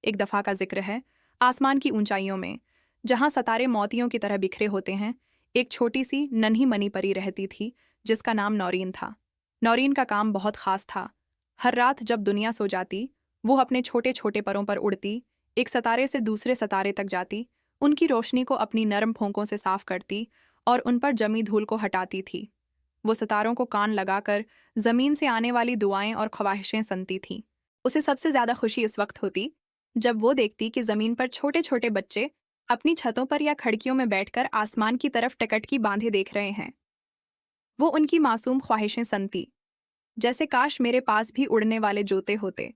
एक दफ़ा का जिक्र है, आसमान की ऊंचाइयों में, जहां सितारे मोतियों की तरह बिखरे होते हैं, एक छोटी सी नन्ही मनी परी रहती थी जिसका नाम नौरीन था। नौरीन का काम बहुत खास था। हर रात जब दुनिया सो जाती, वो अपने छोटे छोटे परों पर उड़ती, एक सितारे से दूसरे सितारे तक जाती, उनकी रोशनी को अपनी नरम फोंकों से साफ करती और उन पर जमी धूल को हटाती थी। वो सितारों को कान लगाकर जमीन से आने वाली दुआएं और ख्वाहिशें सुनती थी। उसे सबसे ज्यादा खुशी उस वक्त होती जब वो देखती कि जमीन पर छोटे छोटे बच्चे अपनी छतों पर या खिड़कियों में बैठकर आसमान की तरफ टकटकी बांधे देख रहे हैं। वो उनकी मासूम ख्वाहिशें सुनती, जैसे काश मेरे पास भी उड़ने वाले जूते होते,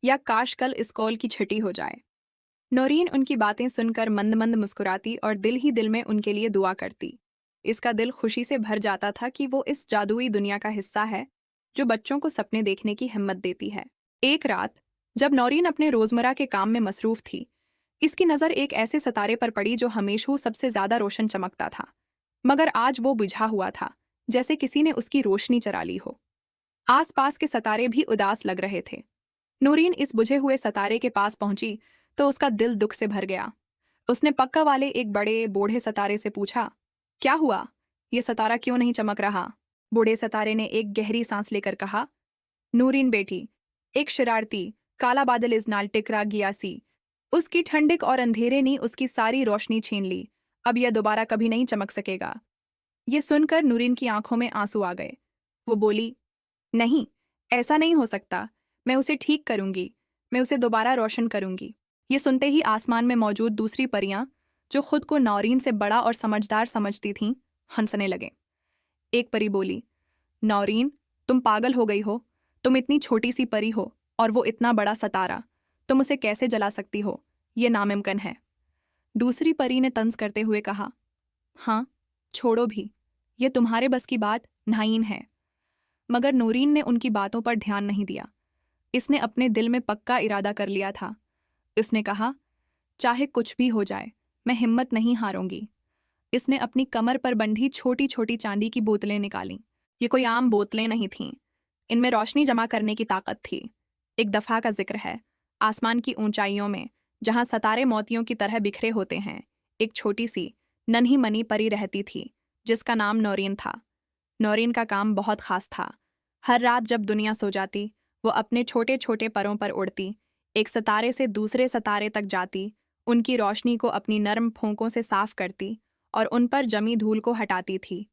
या काश कल स्कूल की छुट्टी हो जाए। नौरीन उनकी बातें सुनकर मंद मंद मुस्कुराती और दिल ही दिल में उनके लिए दुआ करती। इसका दिल खुशी से भर जाता था कि वो इस जादुई दुनिया का हिस्सा है जो बच्चों को सपने देखने की हिम्मत देती है। एक रात जब नौरीन अपने रोजमर्रा के काम में मसरूफ थी, इसकी नज़र एक ऐसे सितारे पर पड़ी जो हमेशा सबसे ज्यादा रोशन चमकता था, मगर आज वो बुझा हुआ था, जैसे किसी ने उसकी रोशनी चरा ली हो। आसपास के सितारे भी उदास लग रहे थे। नौरीन इस बुझे हुए सितारे के पास पहुंची तो उसका दिल दुख से भर गया। उसने पक्का वाले एक बड़े बूढ़े सितारे से पूछा, क्या हुआ? ये सितारा क्यों नहीं चमक रहा? बूढ़े सितारे ने एक गहरी सांस लेकर कहा, नूरीन बेटी, एक शरारती काला बादल इस नाल टिकरा गया सी। उसकी ठंडक और अंधेरे ने उसकी सारी रोशनी छीन ली। अब यह दोबारा कभी नहीं चमक सकेगा। ये सुनकर नूरीन की आंखों में आंसू आ गए। वो बोली, नहीं, ऐसा नहीं हो सकता। मैं उसे ठीक करूंगी, मैं उसे दोबारा रोशन करूंगी। ये सुनते ही आसमान में मौजूद दूसरी परियां, जो खुद को नौरीन से बड़ा और समझदार समझती थीं, हंसने लगे। एक परी बोली, नौरीन, तुम पागल हो गई हो। तुम इतनी छोटी सी परी हो और वो इतना बड़ा सितारा, तुम उसे कैसे जला सकती हो? ये नामुमकिन है। दूसरी परी ने तंज करते हुए कहा, हाँ, छोड़ो भी, ये तुम्हारे बस की बात नहीं है। मगर नौरीन ने उनकी बातों पर ध्यान नहीं दिया। इसने अपने दिल में पक्का इरादा कर लिया था। इसने कहा, चाहे कुछ भी हो जाए, मैं हिम्मत नहीं हारूंगी। इसने अपनी कमर पर बंधी छोटी छोटी चांदी की बोतलें निकालीं। ये कोई आम बोतलें नहीं थीं, इनमें रोशनी जमा करने की ताकत थी। एक दफ़ा का जिक्र है, आसमान की ऊंचाइयों में, जहां सितारे मोतियों की तरह बिखरे होते हैं, एक छोटी सी नन्ही मनी परी रहती थी जिसका नाम नौरीन था। नौरीन का काम बहुत खास था। हर रात जब दुनिया सो जाती, वो अपने छोटे छोटे परों पर उड़ती, एक सितारे से दूसरे सितारे तक जाती, उनकी रोशनी को अपनी नरम फूंकों से साफ करती और उन पर जमी धूल को हटाती थी।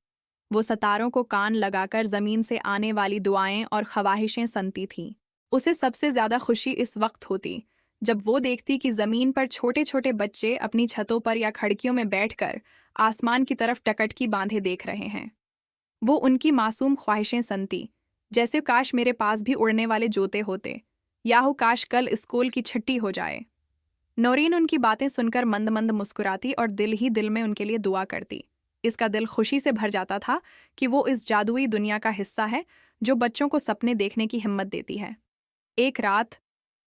वो सितारों को कान लगाकर जमीन से आने वाली दुआएं और ख्वाहिशें सुनती थी। उसे सबसे ज्यादा खुशी इस वक्त होती जब वो देखती कि जमीन पर छोटे छोटे बच्चे अपनी छतों पर या खिड़कियों में बैठकर आसमान की तरफ टकटकी बांधे देख रहे हैं। वो उनकी मासूम ख्वाहिशें सुनती, जैसे काश मेरे पास भी उड़ने वाले जूते होते, या हो काश कल स्कूल की छुट्टी हो जाए। नौरीन उनकी बातें सुनकर मंद मंद मुस्कुराती और दिल ही दिल में उनके लिए दुआ करती। इसका दिल खुशी से भर जाता था कि वो इस जादुई दुनिया का हिस्सा है जो बच्चों को सपने देखने की हिम्मत देती है। एक रात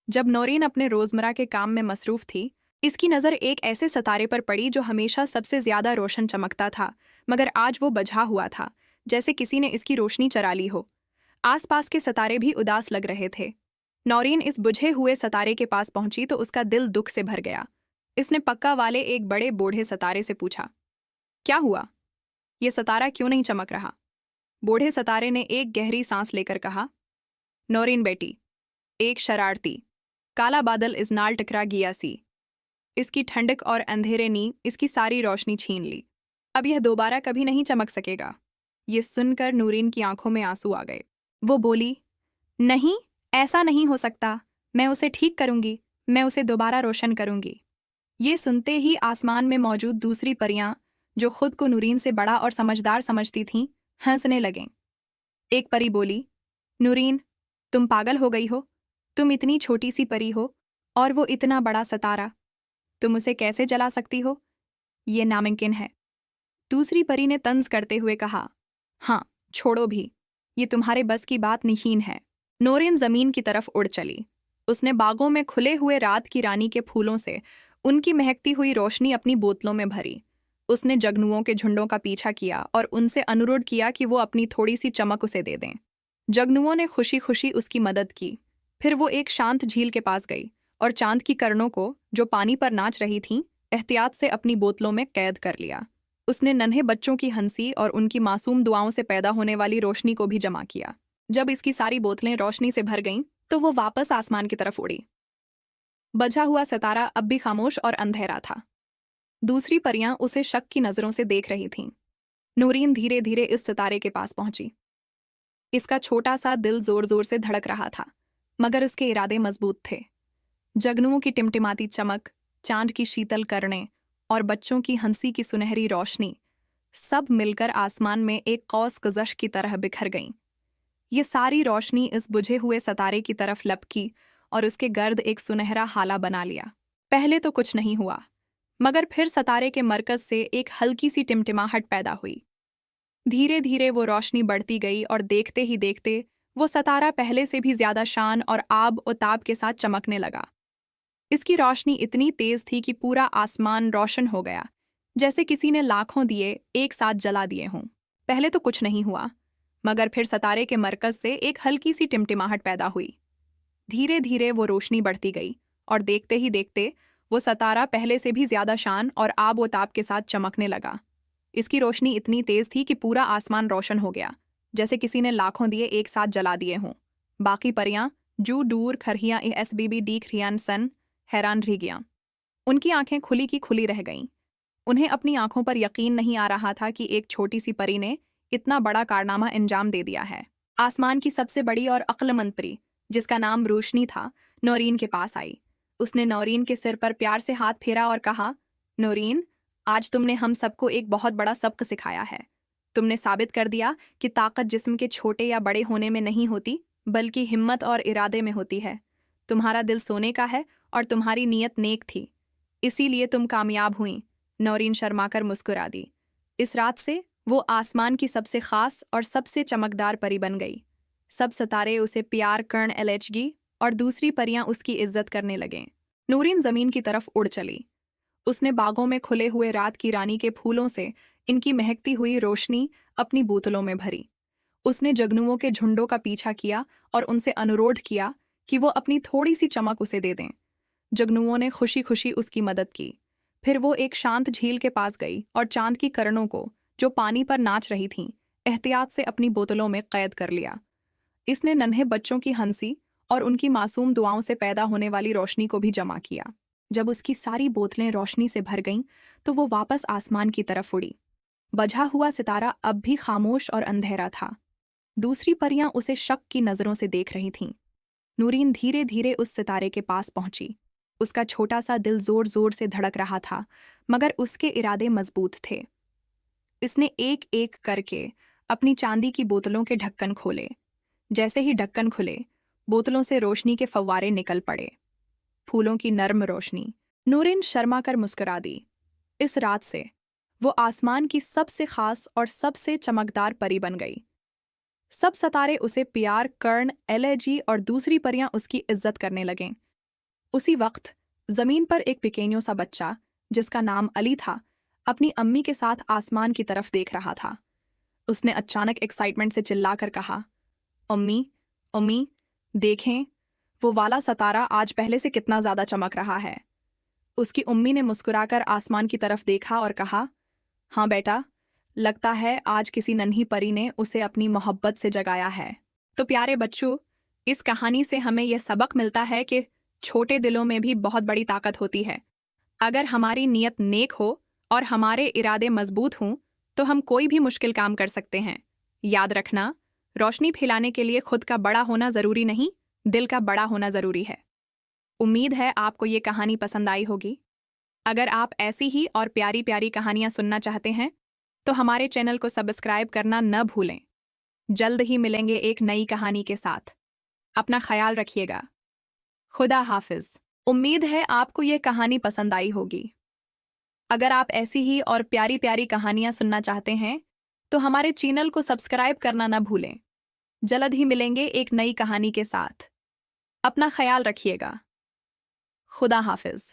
जब नौरीन अपने रोजमर्रा के काम में मसरूफ थी, इसकी नज़र एक ऐसे सितारे पर पड़ी जो हमेशा सबसे ज्यादा रोशन चमकता था, मगर आज वो बुझा हुआ था, जैसे किसी ने इसकी रोशनी चरा ली हो। आसपास के सितारे भी उदास लग रहे थे। नौरीन इस बुझे हुए सितारे के पास पहुंची तो उसका दिल दुख से भर गया। इसने पक्का वाले एक बड़े बूढ़े सितारे से पूछा, क्या हुआ? ये सितारा क्यों नहीं चमक रहा? बूढ़े सितारे ने एक गहरी सांस लेकर कहा, नौरीन बेटी, एक शरारती काला बादल इस नाल टकरा गया सी। इसकी ठंडक और अंधेरे ने इसकी सारी रोशनी छीन ली। अब यह दोबारा कभी नहीं चमक सकेगा। ये सुनकर नूरीन की आंखों में आंसू आ गए। वो बोली, नहीं, ऐसा नहीं हो सकता। मैं उसे ठीक करूंगी, मैं उसे दोबारा रोशन करूंगी। ये सुनते ही आसमान में मौजूद दूसरी परियां, जो खुद को नूरीन से बड़ा और समझदार समझती थीं, हंसने लगें। एक परी बोली, नूरीन, तुम पागल हो गई हो। तुम इतनी छोटी सी परी हो और वो इतना बड़ा सितारा, तुम उसे कैसे जला सकती हो? ये नामुमकिन है। दूसरी परी ने तंज करते हुए कहा, हाँ, छोड़ो भी, ये तुम्हारे बस की बात नहीं है। नौरीन जमीन की तरफ उड़ चली। उसने बागों में खुले हुए रात की रानी के फूलों से उनकी महकती हुई रोशनी अपनी बोतलों में भरी। उसने जगनुओं के झुंडों का पीछा किया और उनसे अनुरोध किया कि वो अपनी थोड़ी सी चमक उसे दे दें। जगनुओं ने खुशी खुशी उसकी मदद की। फिर वो एक शांत झील के पास गई और चांद की किरणों को, जो पानी पर नाच रही थीं, एहतियात से अपनी बोतलों में कैद कर लिया। उसने नन्हे बच्चों की हंसी और उनकी मासूम दुआओं से पैदा होने वाली रोशनी को भी जमा किया। जब इसकी सारी बोतलें रोशनी से भर गईं, तो वो वापस आसमान की तरफ उड़ी। बझा हुआ सितारा अब भी खामोश और अंधेरा था। दूसरी परियां उसे शक की नजरों से देख रही थीं। नूरीन धीरे धीरे इस सितारे के पास पहुंची। इसका छोटा सा दिल जोर जोर से धड़क रहा था, मगर उसके इरादे मजबूत थे। जगनुओं की टिमटिमाती चमक, चांद की शीतल किरणें और बच्चों की हंसी की सुनहरी रोशनी सब मिलकर आसमान में एक कौस गुज़श की तरह बिखर गईं। ये सारी रोशनी इस बुझे हुए सितारे की तरफ लपकी और उसके गर्द एक सुनहरा हाला बना लिया। पहले तो कुछ नहीं हुआ, मगर फिर सितारे के मरकज से एक हल्की सी टिमटिमाहट पैदा हुई। धीरे धीरे वो रोशनी बढ़ती गई और देखते ही देखते वो सितारा पहले से भी ज्यादा शान और आब और ताब के साथ चमकने लगा। इसकी रोशनी इतनी तेज थी कि पूरा आसमान रोशन हो गया, जैसे किसी ने लाखों दिए एक साथ जला दिए हों। पहले तो कुछ नहीं हुआ, मगर फिर सितारे के मरकज से एक हल्की सी टिमटिमाहट पैदा हुई। धीरे धीरे वो रोशनी बढ़ती गई और देखते ही देखते वो सितारा पहले से भी ज्यादा शान और आब व ताब के साथ चमकने लगा। इसकी रोशनी इतनी तेज थी कि पूरा आसमान रोशन हो गया, जैसे किसी ने लाखों दिए एक साथ जला दिए हों। बाकी परियां जू दूर खरहियां SBB डीख रियान सन हैरान रह गयां। उनकी आंखें खुली की खुली रह गईं। उन्हें अपनी आंखों पर यकीन नहीं आ रहा था कि एक छोटी सी परी ने इतना बड़ा कारनामा अंजाम दे दिया है। आसमान की सबसे बड़ी और अक्लमंद परी, जिसका नाम रोशनी था, नौरीन के पास आई। उसने नौरीन के सिर पर प्यार से हाथ फेरा और कहा, नौरीन, आज तुमने हम सबको एक बहुत बड़ा सबक सिखाया है। तुमने साबित कर दिया कि ताकत जिस्म के छोटे या बड़े होने में नहीं होती, बल्कि हिम्मत और इरादे में होती है। तुम्हारा दिल सोने का है और तुम्हारी नीयत नेक थी, इसीलिए तुम कामयाब हुई। नौरीन शर्माकर मुस्कुरा दी। इस रात से वो आसमान की सबसे खास और सबसे चमकदार परी बन गई। सब सितारे उसे प्यार कर्ण LHG और दूसरी परियां उसकी इज्जत करने लगें। नूरीन जमीन की तरफ उड़ चली। उसने बागों में खुले हुए रात की रानी के फूलों से इनकी महकती हुई रोशनी अपनी बोतलों में भरी। उसने जगनुओं के झुंडों का पीछा किया और उनसे अनुरोध किया कि वो अपनी थोड़ी सी चमक उसे दे दें। जगनुओं ने खुशी खुशी उसकी मदद की। फिर वो एक शांत झील के पास गई और चांद की किरणों को, जो पानी पर नाच रही थीं, एहतियात से अपनी बोतलों में कैद कर लिया। इसने नन्हे बच्चों की हंसी और उनकी मासूम दुआओं से पैदा होने वाली रोशनी को भी जमा किया। जब उसकी सारी बोतलें रोशनी से भर गईं, तो वो वापस आसमान की तरफ उड़ी। बझा हुआ सितारा अब भी खामोश और अंधेरा था। दूसरी परियां उसे शक की नजरों से देख रही थीं। नूरीन धीरे धीरे उस सितारे के पास पहुंची। उसका छोटा सा दिल जोर जोर से धड़क रहा था, मगर उसके इरादे मजबूत थे। इसने एक एक करके अपनी चांदी की बोतलों के ढक्कन खोले। जैसे ही ढक्कन खुले, बोतलों से रोशनी के फव्वारे निकल पड़े, फूलों की नर्म रोशनी। नूरीन शर्मा कर मुस्कुरा दी। इस रात से वो आसमान की सबसे खास और सबसे चमकदार परी बन गई। सब सितारे उसे प्यार कर्ण LHG और दूसरी परियां उसकी इज्जत करने लगें। उसी वक्त जमीन पर एक पिकेनियो सा बच्चा, जिसका नाम अली था, अपनी अम्मी के साथ आसमान की तरफ देख रहा था। उसने अचानक एक्साइटमेंट से चिल्लाकर कहा, अम्मी, अम्मी, देखें, वो वाला सितारा आज पहले से कितना ज्यादा चमक रहा है। उसकी अम्मी ने मुस्कुराकर आसमान की तरफ देखा और कहा, हाँ बेटा, लगता है आज किसी नन्ही परी ने उसे अपनी मोहब्बत से जगाया है। तो प्यारे बच्चों, इस कहानी से हमें यह सबक मिलता है कि छोटे दिलों में भी बहुत बड़ी ताकत होती है। अगर हमारी नीयत नेक हो और हमारे इरादे मजबूत हों, तो हम कोई भी मुश्किल काम कर सकते हैं। याद रखना, रोशनी फैलाने के लिए खुद का बड़ा होना जरूरी नहीं, दिल का बड़ा होना जरूरी है। उम्मीद है आपको ये कहानी पसंद आई होगी। अगर आप ऐसी ही और प्यारी प्यारी कहानियां सुनना चाहते हैं, तो हमारे चैनल को सब्सक्राइब करना न भूलें। जल्द ही मिलेंगे एक नई कहानी के साथ। अपना ख्याल रखिएगा। खुदा हाफिज। उम्मीद है आपको ये कहानी पसंद आई होगी। अगर आप ऐसी ही और प्यारी प्यारी कहानियां सुनना चाहते हैं, तो हमारे चैनल को सब्सक्राइब करना न भूलें। जल्द ही मिलेंगे एक नई कहानी के साथ। अपना ख्याल रखिएगा। खुदा हाफिज।